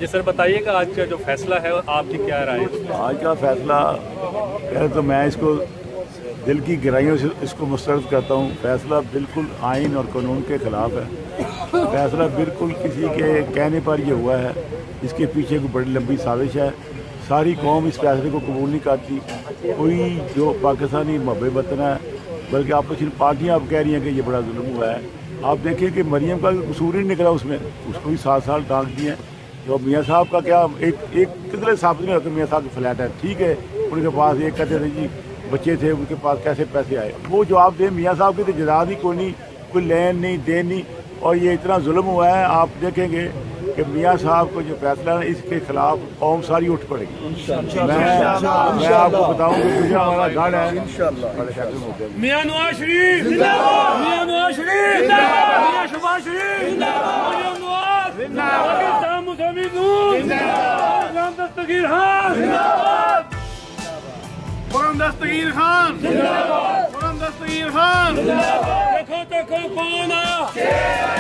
Sir बताइएगा आज का जो फैसला है आपकी क्या राय है? आज का फैसला पहले तो मैं इसको दिल की गहराइयों से इसको मुस्तरद करता हूँ। फैसला बिल्कुल आइन और कानून के ख़िलाफ़ है। फैसला बिल्कुल किसी के कहने पर ये हुआ है। इसके पीछे कोई बड़ी लंबी साजिश है। सारी कौम इस फैसले को कबूल नहीं करती। कोई जो पाकिस्तानी महबे वतन है, बल्कि आपस में पार्टियाँ अब कह रही हैं कि ये बड़ा जुल्म हुआ है। आप देखिए कि मरियम का कसूर ही निकला उसमें, उसको भी 7 साल टाँग दिए हैं। तो मियाँ साहब का क्या एक कितने साबित नहीं होता। मियाँ साहब की फ्लैट है, ठीक है, उनके पास एक कहते थे जी बच्चे थे, उनके पास कैसे पैसे आए, वो जवाब दे। मियाँ साहब की तो जदाद ही कोई नहीं, कोई लेन नहीं देन नहीं, और ये इतना जुल्म हुआ है। आप देखेंगे कि मियाँ साहब को जो फैसला है इसके खिलाफ कौम सारी उठ पड़ेगी। मैं आपको बताऊँ कि मुझे हमारा गढ़ है मियाँ नवाज शरीफ, मियाँ नवाज शरीफ, मियाँ शहबाज शरीफ, मियाँ नवाज, पाकिस्तान मुस्लिम नून, गुलाम दस्तगीर खान, गुलाम दस्तगीर खान, गुलाम दस्तगीर खान, देखो देखो कौन आया।